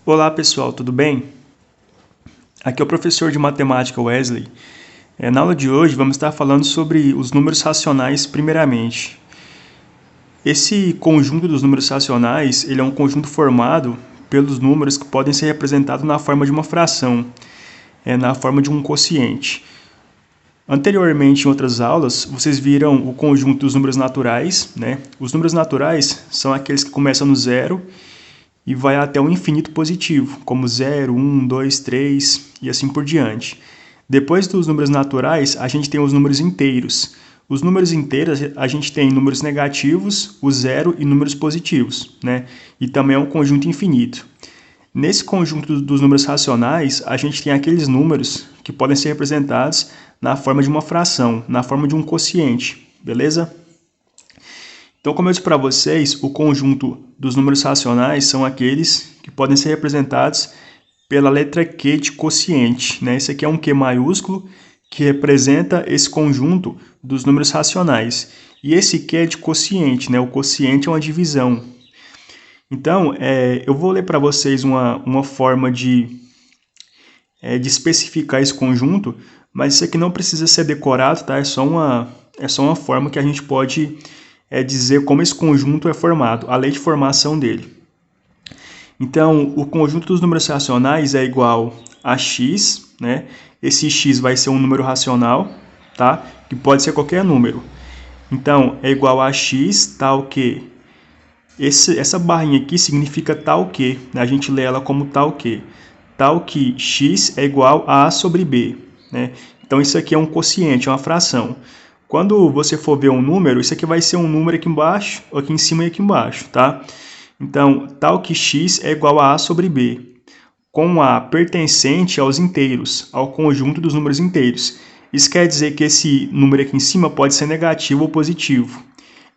Olá pessoal, tudo bem? Aqui é o professor de matemática Wesley. Na aula de hoje vamos estar falando sobre os números racionais primeiramente. Esse conjunto dos números racionais ele é um conjunto formado pelos números que podem ser representados na forma de uma fração, na forma de um quociente. Anteriormente, em outras aulas, vocês viram o conjunto dos números naturais, né? Os números naturais são aqueles que começam no zero e vai até o infinito positivo, como 0, 1, 2, 3 e assim por diante. Depois dos números naturais, a gente tem os números inteiros. Os números inteiros, a gente tem números negativos, o zero e números positivos, né? E também é um conjunto infinito. Nesse conjunto dos números racionais, a gente tem aqueles números que podem ser representados na forma de uma fração, na forma de um quociente, beleza? Então, como eu disse para vocês, o conjunto dos números racionais são aqueles que podem ser representados pela letra Q de quociente, né? Esse aqui é um Q maiúsculo que representa esse conjunto dos números racionais. E esse Q é de quociente, né? O quociente é uma divisão. Então, eu vou ler para vocês uma forma de especificar esse conjunto, mas isso aqui não precisa ser decorado, tá? É só uma forma que a gente pode dizer como esse conjunto é formado, a lei de formação dele. Então, o conjunto dos números racionais é igual a x, né? Esse x vai ser um número racional, tá? Que pode ser qualquer número. Então, é igual a x tal que. Essa barrinha aqui significa tal que, né? A gente lê ela como tal que. Tal que x é igual a sobre b, né? Então, isso aqui é um quociente, é uma fração. Quando você for ver um número, isso aqui vai ser um número aqui embaixo, aqui em cima e aqui embaixo, tá? Então, tal que x é igual a sobre b, com a pertencente aos inteiros, ao conjunto dos números inteiros. Isso quer dizer que esse número aqui em cima pode ser negativo ou positivo.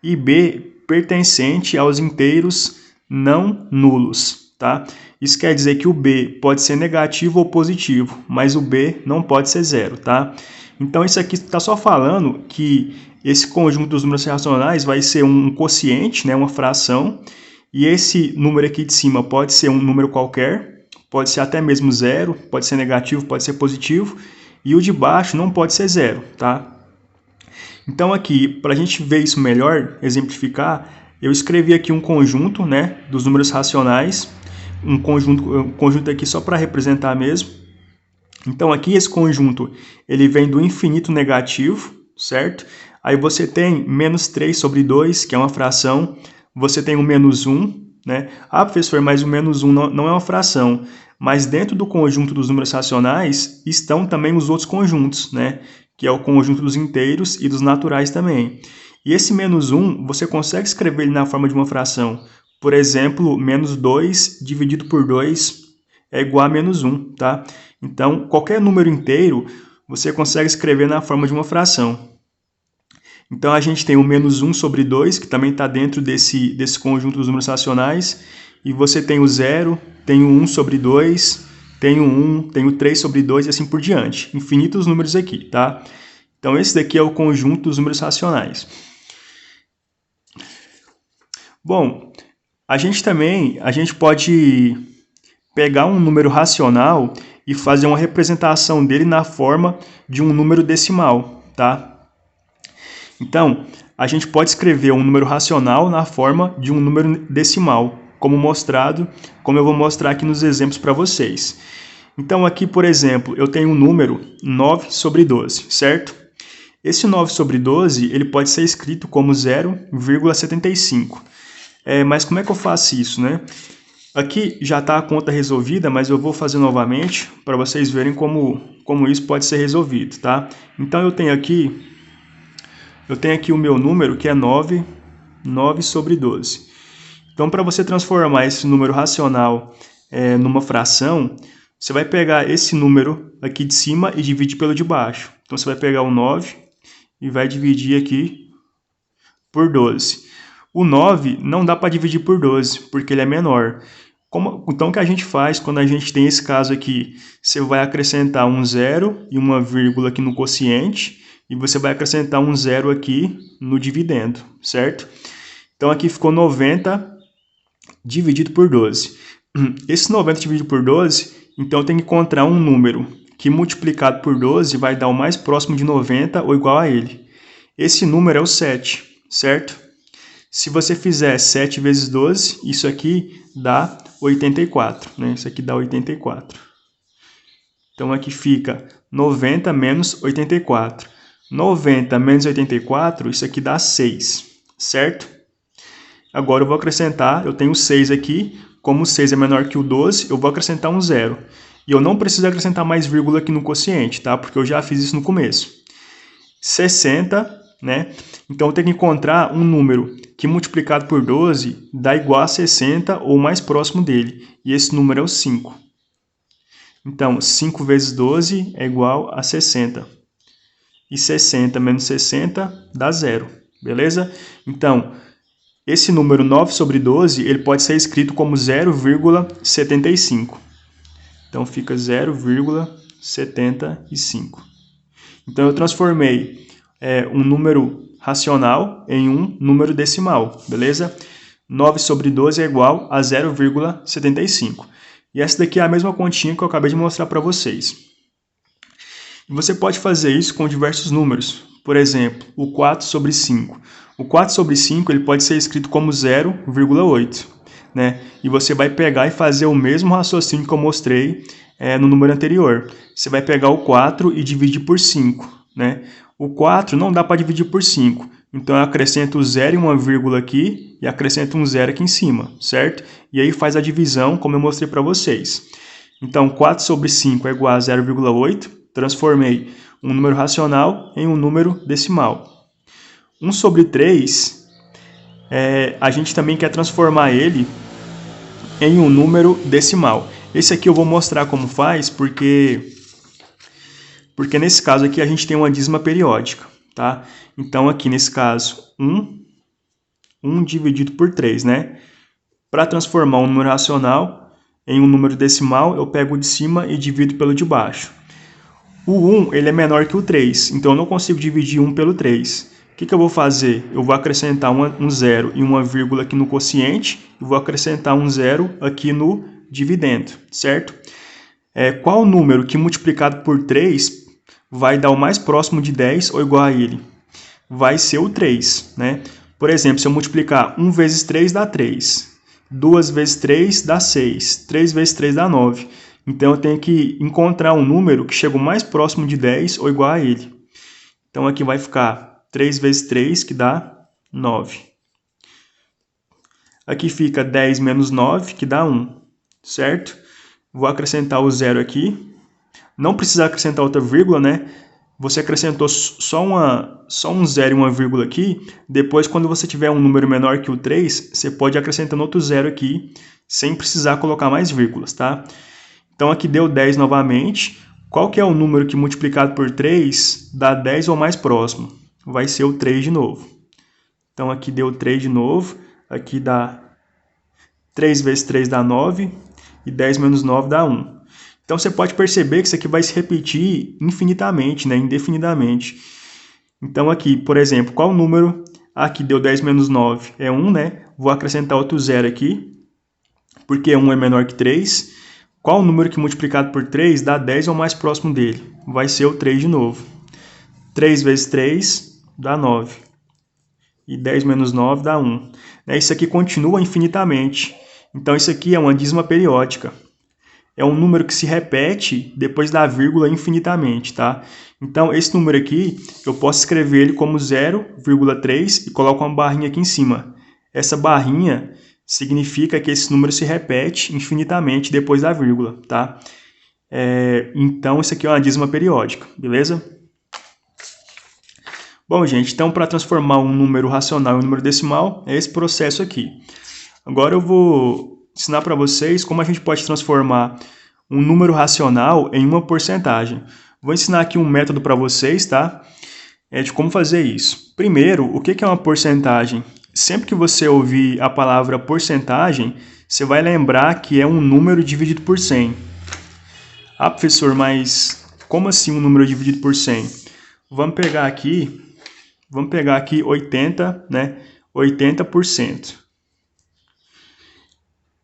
E b pertencente aos inteiros não nulos, tá? Isso quer dizer que o b pode ser negativo ou positivo, mas o b não pode ser zero, tá? Então, isso aqui está só falando que esse conjunto dos números racionais vai ser um quociente, né, uma fração, e esse número aqui de cima pode ser um número qualquer, pode ser até mesmo zero, pode ser negativo, pode ser positivo, e o de baixo não pode ser zero, tá? Então, aqui, para a gente ver isso melhor, exemplificar, eu escrevi aqui um conjunto, né, dos números racionais, um conjunto aqui só para representar mesmo. Então, aqui esse conjunto, ele vem do infinito negativo, certo? Aí você tem menos 3 sobre 2, que é uma fração. Você tem o menos 1, né? Ah, professor, mas o menos 1 não é uma fração. Mas dentro do conjunto dos números racionais estão também os outros conjuntos, né? Que é o conjunto dos inteiros e dos naturais também. E esse menos 1, você consegue escrever ele na forma de uma fração. Por exemplo, menos 2 dividido por 2 é igual a menos 1, tá? Então, qualquer número inteiro, você consegue escrever na forma de uma fração. Então, a gente tem o menos 1 sobre 2, que também está dentro desse conjunto dos números racionais. E você tem o 0, tem o 1 sobre 2, tem o 1, tem o 3 sobre 2 e assim por diante. Infinitos números aqui, tá? Então, esse daqui é o conjunto dos números racionais. Bom, a gente pode pegar um número racional e fazer uma representação dele na forma de um número decimal, tá? Então, a gente pode escrever um número racional na forma de um número decimal, como eu vou mostrar aqui nos exemplos para vocês. Então, aqui, por exemplo, eu tenho um número 9 sobre 12, certo? Esse 9 sobre 12, ele pode ser escrito como 0,75. Mas como é que eu faço isso, né? Aqui já está a conta resolvida, mas eu vou fazer novamente para vocês verem como isso pode ser resolvido, tá? Então, eu tenho aqui o meu número, que é 9 sobre 12. Então, para você transformar esse número racional numa fração, você vai pegar esse número aqui de cima e dividir pelo de baixo. Então, você vai pegar o 9 e vai dividir aqui por 12. O 9 não dá para dividir por 12, porque ele é menor. Então, o que a gente faz quando a gente tem esse caso aqui? Você vai acrescentar um 0 e uma vírgula aqui no quociente, e você vai acrescentar um 0 aqui no dividendo, certo? Então, aqui ficou 90 dividido por 12. Esse 90 dividido por 12, então eu tenho que encontrar um número que multiplicado por 12 vai dar o mais próximo de 90 ou igual a ele. Esse número é o 7, certo? Se você fizer 7 vezes 12, isso aqui dá 84, né? Isso aqui dá 84. Então aqui fica 90 menos 84. 90 menos 84, isso aqui dá 6, certo? Agora eu vou acrescentar, eu tenho 6 aqui, como o 6 é menor que o 12, eu vou acrescentar um 0. E eu não preciso acrescentar mais vírgula aqui no quociente, tá? Porque eu já fiz isso no começo. 60, né? Então eu tenho que encontrar um número que multiplicado por 12 dá igual a 60 ou mais próximo dele. E esse número é o 5. Então, 5 vezes 12 é igual a 60. E 60 menos 60 dá 0, beleza? Então, esse número 9 sobre 12, ele pode ser escrito como 0,75. Então, fica 0,75. Então, eu transformei um número racional em um número decimal, beleza? 9 sobre 12 é igual a 0,75. E essa daqui é a mesma continha que eu acabei de mostrar para vocês. E você pode fazer isso com diversos números. Por exemplo, o 4 sobre 5. O 4 sobre 5 ele pode ser escrito como 0,8. Né? E você vai pegar e fazer o mesmo raciocínio que eu mostrei no número anterior. Você vai pegar o 4 e dividir por 5. Né? O 4 não dá para dividir por 5. Então eu acrescento 0 e uma vírgula aqui e acrescento um 0 aqui em cima, certo? E aí faz a divisão como eu mostrei para vocês. Então 4 sobre 5 é igual a 0,8. Transformei um número racional em um número decimal. 1 sobre 3, a gente também quer transformar ele em um número decimal. Esse aqui eu vou mostrar como faz, porque nesse caso aqui a gente tem uma dízima periódica, tá? Então aqui nesse caso, 1 dividido por 3, né? Para transformar um número racional em um número decimal, eu pego o de cima e divido pelo de baixo. O 1 ele é menor que o 3, então eu não consigo dividir 1 pelo 3. O que eu vou fazer? Eu vou acrescentar um 0 e uma vírgula aqui no quociente e vou acrescentar um 0 aqui no dividendo, certo? Qual número que multiplicado por 3 vai dar o mais próximo de 10 ou igual a ele? Vai ser o 3, né? Por exemplo, se eu multiplicar 1 vezes 3 dá 3, 2 vezes 3 dá 6, 3 vezes 3 dá 9. Então eu tenho que encontrar um número que chega o mais próximo de 10 ou igual a ele. Então aqui vai ficar 3 vezes 3, que dá 9. Aqui fica 10 menos 9, que dá 1, certo? Vou acrescentar o 0 aqui. Não precisa acrescentar outra vírgula, né? Você acrescentou só um 0 e uma vírgula aqui. Depois, quando você tiver um número menor que o 3, você pode acrescentar outro 0 aqui, sem precisar colocar mais vírgulas, tá? Então aqui deu 10 novamente. Qual que é o número que multiplicado por 3 dá 10 ou mais próximo? Vai ser o 3 de novo. Então aqui deu 3 de novo. Aqui dá 3 vezes 3 dá 9. E 10 menos 9 dá 1. Então você pode perceber que isso aqui vai se repetir infinitamente, né? Indefinidamente. Então aqui, por exemplo, qual número? Aqui deu 10 menos 9 é 1, né? Vou acrescentar outro 0 aqui, porque 1 é menor que 3. Qual número que multiplicado por 3 dá 10 ou mais próximo dele? Vai ser o 3 de novo. 3 vezes 3 dá 9. E 10 menos 9 dá 1. Isso aqui continua infinitamente. Então isso aqui é uma dízima periódica. É um número que se repete depois da vírgula infinitamente, tá? Então esse número aqui, eu posso escrever ele como 0,3 e coloco uma barrinha aqui em cima. Essa barrinha significa que esse número se repete infinitamente depois da vírgula, tá? Então isso aqui é uma dízima periódica, beleza? Bom, gente, então para transformar um número racional em um número decimal, é esse processo aqui. Agora eu vou ensinar para vocês como a gente pode transformar um número racional em uma porcentagem. Vou ensinar aqui um método para vocês, tá? De como fazer isso. Primeiro, o que é uma porcentagem? Sempre que você ouvir a palavra porcentagem, você vai lembrar que é um número dividido por 100. Ah, professor, mas como assim um número dividido por 100? Vamos pegar aqui 80, né? 80%.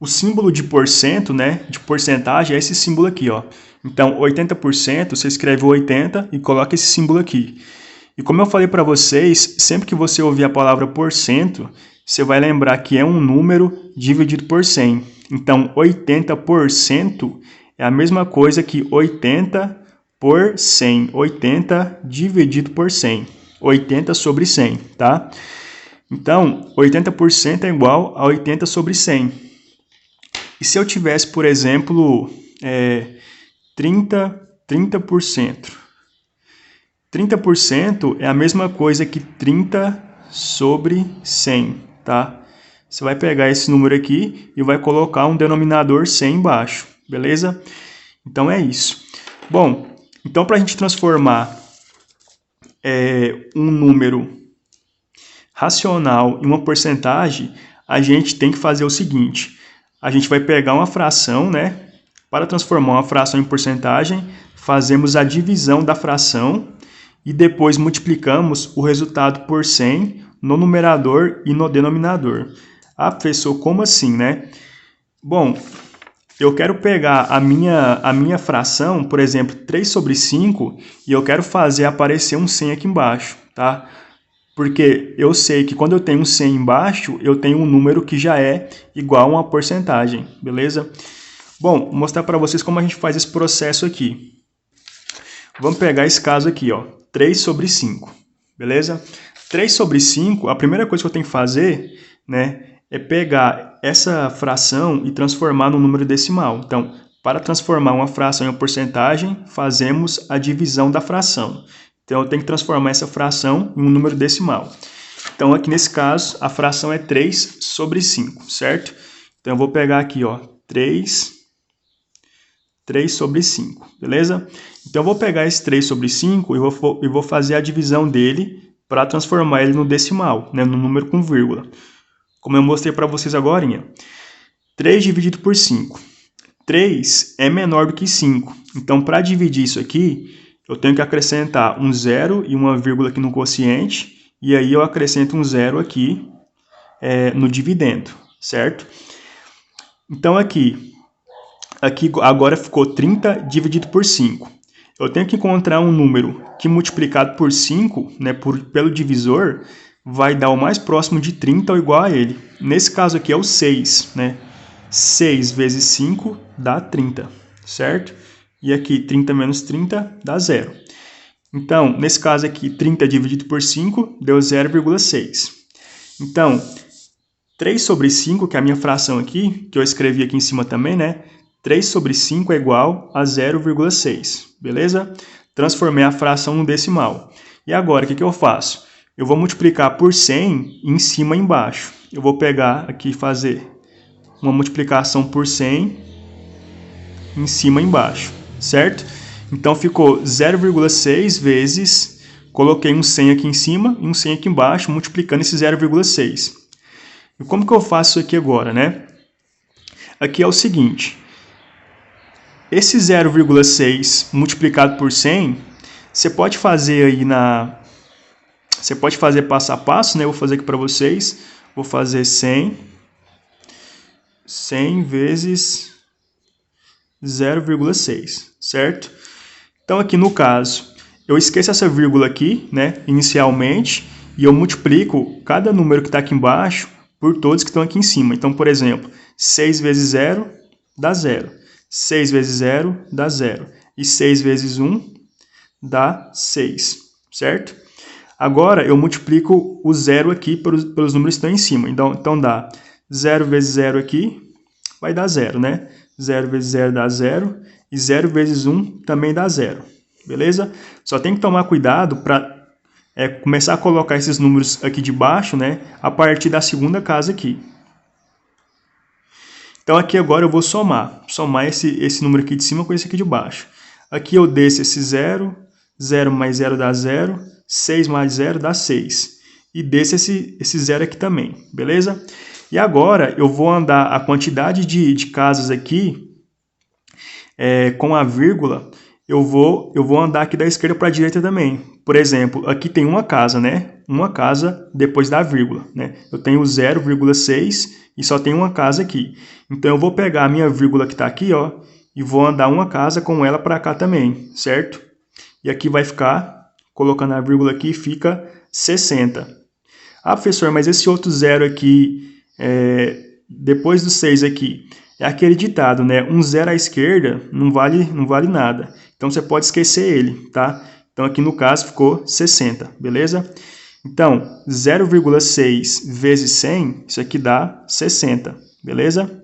o símbolo de porcento, né, de porcentagem, é esse símbolo aqui, ó. Então, 80%, você escreve 80 e coloca esse símbolo aqui. E como eu falei para vocês, sempre que você ouvir a palavra porcento, você vai lembrar que é um número dividido por 100. Então, 80% é a mesma coisa que 80 por 100. 80 dividido por 100. 80 sobre 100, tá? Então, 80% é igual a 80 sobre 100. E se eu tivesse, por exemplo, 30%. 30% é a mesma coisa que 30 sobre 100, tá? Você vai pegar esse número aqui e vai colocar um denominador 100 embaixo, beleza? Então é isso. Bom, então para a gente transformar um número racional em uma porcentagem, a gente tem que fazer o seguinte: a gente vai pegar uma fração, né? Para transformar uma fração em porcentagem, fazemos a divisão da fração e depois multiplicamos o resultado por 100 no numerador e no denominador. Ah, professor, como assim, né? Bom, eu quero pegar a minha fração, por exemplo, 3 sobre 5, e eu quero fazer aparecer um 100 aqui embaixo, tá? Porque eu sei que quando eu tenho um 100 embaixo, eu tenho um número que já é igual a uma porcentagem, beleza? Bom, vou mostrar para vocês como a gente faz esse processo aqui. Vamos pegar esse caso aqui, ó, 3 sobre 5, beleza? 3 sobre 5, a primeira coisa que eu tenho que fazer, né, é pegar essa fração e transformar no número decimal. Então, para transformar uma fração em uma porcentagem, fazemos a divisão da fração. Então, eu tenho que transformar essa fração em um número decimal. Então, aqui nesse caso, a fração é 3 sobre 5, certo? Então, eu vou pegar aqui, ó, 3 sobre 5, beleza? Então, eu vou pegar esse 3 sobre 5 e vou fazer a divisão dele para transformar ele no decimal, né, no número com vírgula. Como eu mostrei para vocês agora, 3 dividido por 5. 3 é menor do que 5. Então, para dividir isso aqui, eu tenho que acrescentar um zero e uma vírgula aqui no quociente, e aí eu acrescento um zero aqui no dividendo, certo? Então, aqui agora ficou 30 dividido por 5. Eu tenho que encontrar um número que multiplicado por 5, né, pelo divisor, vai dar o mais próximo de 30 ou igual a ele. Nesse caso aqui é o 6, né? 6 vezes 5 dá 30, certo? E aqui 30 menos 30 dá 0. Então, nesse caso aqui, 30 dividido por 5 deu 0,6. Então, 3 sobre 5, que é a minha fração aqui, que eu escrevi aqui em cima também, né? 3 sobre 5 é igual a 0,6, beleza? Transformei a fração no decimal. E agora, o que eu faço? Eu vou multiplicar por 100 em cima e embaixo. Eu vou pegar aqui e fazer uma multiplicação por 100 em cima e embaixo, certo? Então, ficou 0,6 vezes, coloquei um 100 aqui em cima e um 100 aqui embaixo, multiplicando esse 0,6. E como que eu faço isso aqui agora, né? Aqui é o seguinte: esse 0,6 multiplicado por 100, você pode fazer aí Você pode fazer passo a passo, né? Eu vou fazer aqui para vocês. Vou fazer 100 vezes 0,6, certo? Então, aqui no caso, eu esqueço essa vírgula aqui, né, inicialmente, e eu multiplico cada número que está aqui embaixo por todos que estão aqui em cima. Então, por exemplo, 6 vezes 0 dá 0. 6 vezes 0 dá 0. E 6 vezes 1 dá 6, certo? Agora, eu multiplico o 0 aqui pelos números que estão em cima. Então, dá 0 vezes 0 aqui, vai dar 0, né? 0 vezes 0 dá 0. E 0 vezes 1 também dá 0. Beleza? Só tem que tomar cuidado para começar a colocar esses números aqui de baixo, né? A partir da segunda casa aqui. Então, aqui agora eu vou somar. Somar esse número aqui de cima com esse aqui de baixo. Aqui eu desço esse 0. 0 mais 0 dá 0. 6 mais 0 dá 6. E desço esse 0 aqui também, beleza? E agora eu vou andar a quantidade de casas aqui com a vírgula, eu vou andar aqui da esquerda para a direita também. Por exemplo, aqui tem uma casa, né? Uma casa depois da vírgula, né? Eu tenho 0,6 e só tem uma casa aqui. Então, eu vou pegar a minha vírgula que está aqui, ó, e vou andar uma casa com ela para cá também, certo? E aqui vai ficar, colocando a vírgula aqui, fica 60. Ah, professor, mas esse outro zero aqui, depois do 6 aqui, é aquele ditado, né? Um zero à esquerda não vale nada. Então, você pode esquecer ele, tá? Então, aqui no caso, ficou 60, beleza? Então, 0,6 vezes 100, isso aqui dá 60, beleza?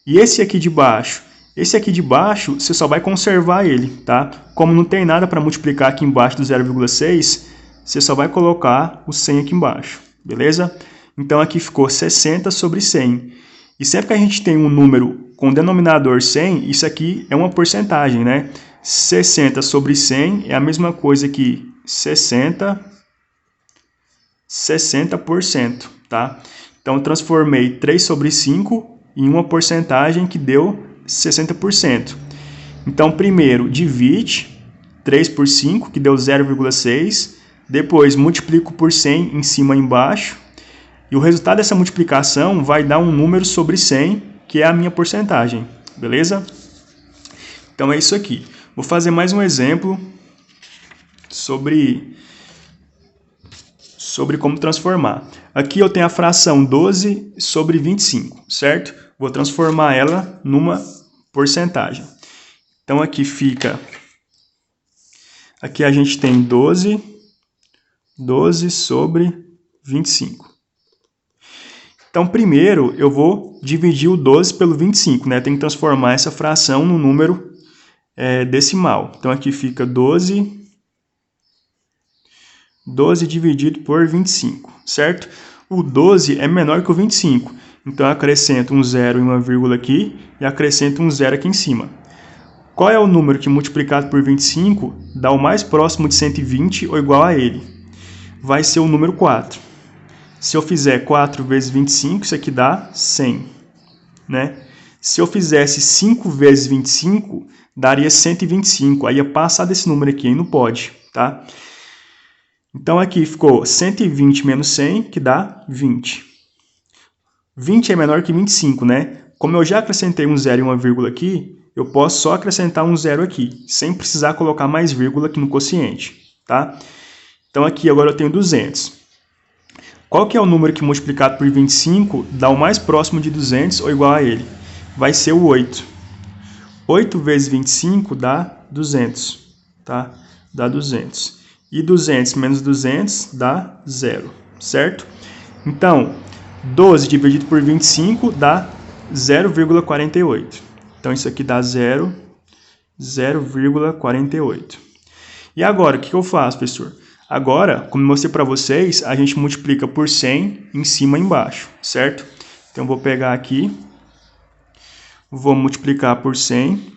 E esse aqui de baixo? Esse aqui de baixo, você só vai conservar ele, tá? Como não tem nada para multiplicar aqui embaixo do 0,6, você só vai colocar o 100 aqui embaixo, beleza? Então, aqui ficou 60 sobre 100. E sempre que a gente tem um número com denominador 100, isso aqui é uma porcentagem, né? 60 sobre 100 é a mesma coisa que 60%, tá? Então, eu transformei 3 sobre 5 em uma porcentagem que deu 60%. Então, primeiro, divide 3 por 5, que deu 0,6. Depois, multiplico por 100 em cima e embaixo. E o resultado dessa multiplicação vai dar um número sobre 100, que é a minha porcentagem. Beleza? Então, é isso aqui. Vou fazer mais um exemplo sobre como transformar. Aqui eu tenho a fração 12 sobre 25, certo? Vou transformar ela numa porcentagem. Então, aqui fica... Aqui a gente tem 12 sobre 25. Então, primeiro, eu vou dividir o 12 pelo 25, né? Tem que transformar essa fração no número decimal. Então, aqui fica 12 dividido por 25, certo? O 12 é menor que o 25. Então, eu acrescento um zero e uma vírgula aqui e acrescento um zero aqui em cima. Qual é o número que multiplicado por 25 dá o mais próximo de 120 ou igual a ele? Vai ser o número 4. Se eu fizer 4 vezes 25, isso aqui dá 100, né? Se eu fizesse 5 vezes 25, daria 125. Aí ia passar desse número aqui, aí não pode, tá? Então, aqui ficou 120 menos 100, que dá 20. 20 é menor que 25, né? Como eu já acrescentei um zero e uma vírgula aqui, eu posso só acrescentar um zero aqui, sem precisar colocar mais vírgula aqui no quociente, tá? Então, aqui agora eu tenho 200. Qual que é o número que multiplicado por 25 dá o mais próximo de 200 ou igual a ele? Vai ser o 8. 8 vezes 25 dá 200, tá? Dá 200. E 200 menos 200 dá 0, certo? Então, 12 dividido por 25 dá 0,48. Então, isso aqui dá 0,48. E agora, o que eu faço, professor? Agora, como eu mostrei para vocês, a gente multiplica por 100 em cima e embaixo, certo? Então, eu vou pegar aqui, vou multiplicar por 100,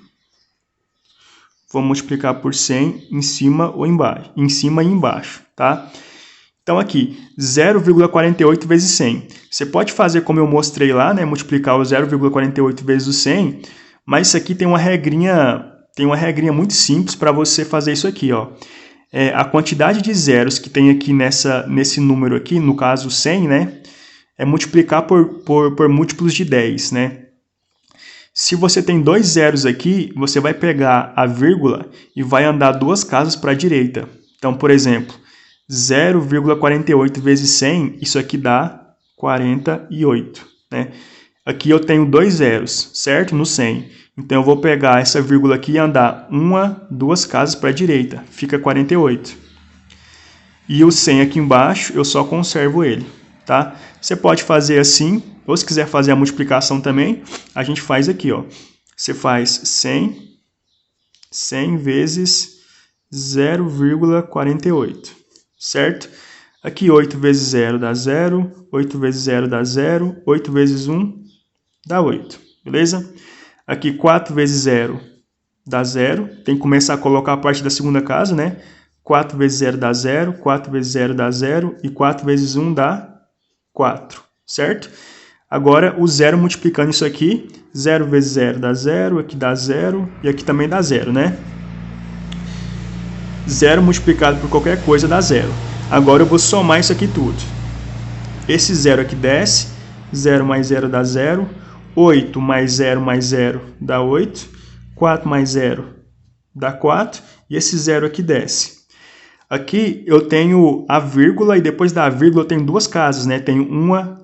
vou multiplicar por 100 em cima ou embaixo, em cima e embaixo, tá? Então, aqui, 0,48 vezes 100. Você pode fazer como eu mostrei lá, né? Multiplicar o 0,48 vezes o 100, mas isso aqui tem uma regrinha muito simples para você fazer isso aqui, ó. A quantidade de zeros que tem aqui nesse número aqui, no caso 100, né? É multiplicar por múltiplos de 10, né? Se você tem dois zeros aqui, você vai pegar a vírgula e vai andar duas casas para a direita. Então, por exemplo, 0,48 vezes 100, isso aqui dá 48, né? Aqui eu tenho dois zeros, certo? No 100. Então, eu vou pegar essa vírgula aqui e andar duas casas para a direita. Fica 48. E o 100 aqui embaixo, eu só conservo ele, tá? Você pode fazer assim, ou se quiser fazer a multiplicação também, a gente faz aqui, ó. Você faz 100 vezes 0,48, certo? Aqui 8 vezes 0 dá 0, 8 vezes 0 dá 0, 8 vezes 1 dá 8, beleza? Aqui 4 vezes 0 dá 0, tem que começar a colocar a parte da segunda casa, né? 4 vezes 0 dá 0, 4 vezes 0 dá 0 e 4 vezes 1 dá 4, certo? Agora, o 0 multiplicando isso aqui, 0 vezes 0 dá 0, aqui dá 0 e aqui também dá 0, né? 0 multiplicado por qualquer coisa dá 0. Agora eu vou somar isso aqui tudo. Esse 0 aqui desce, 0 mais 0 dá 0, 8 mais 0 dá 8, 4 mais 0 dá 4, e esse 0 aqui desce. Aqui eu tenho a vírgula e depois da vírgula eu tenho duas casas, né? Tenho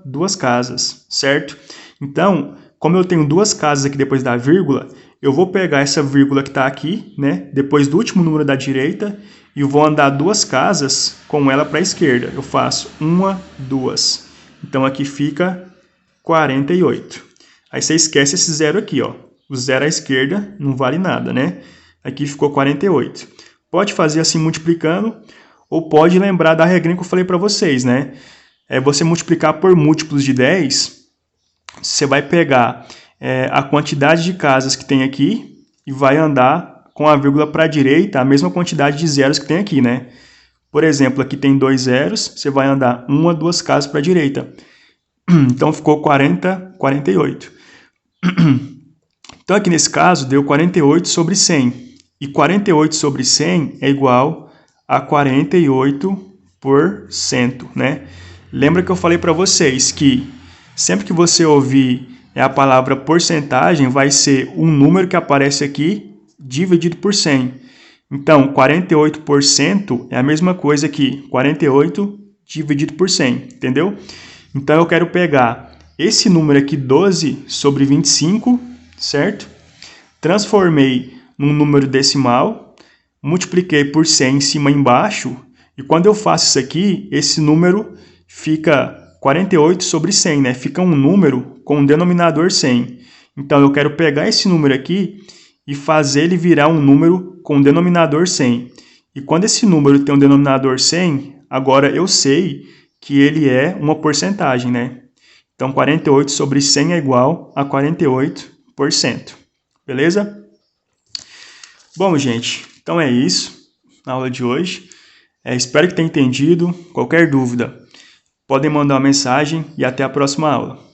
duas casas, certo? Então, como eu tenho duas casas aqui depois da vírgula, eu vou pegar essa vírgula que está aqui, né? Depois do último número da direita, e vou andar duas casas com ela para a esquerda. Eu faço 1, 2. Então, aqui fica 48. Aí você esquece esse 0 aqui, ó. O 0 à esquerda não vale nada, né? Aqui ficou 48. Pode fazer assim multiplicando, ou pode lembrar da regrinha que eu falei para vocês, né? É você multiplicar por múltiplos de 10, você vai pegar a quantidade de casas que tem aqui e vai andar com a vírgula para a direita a mesma quantidade de zeros que tem aqui, né? Por exemplo, aqui tem 2 zeros, você vai andar 1, 2 casas para a direita. Então, ficou 48. Então, aqui nesse caso, deu 48 sobre 100. E 48 sobre 100 é igual a 48%, né? Lembra que eu falei para vocês que sempre que você ouvir a palavra porcentagem, vai ser um número que aparece aqui dividido por 100. Então, 48% é a mesma coisa que 48 dividido por 100, entendeu? Então, eu quero pegar esse número aqui, 12 sobre 25, certo? Transformei num número decimal, multipliquei por 100 em cima e embaixo, e quando eu faço isso aqui, esse número fica 48 sobre 100, né? Fica um número com um denominador 100. Então, eu quero pegar esse número aqui e fazer ele virar um número com um denominador 100. E quando esse número tem um denominador 100, agora eu sei que ele é uma porcentagem, né? Então, 48 sobre 100 é igual a 48%. Beleza? Bom, gente, então é isso na aula de hoje. Espero que tenha entendido. Qualquer dúvida, podem mandar uma mensagem e até a próxima aula.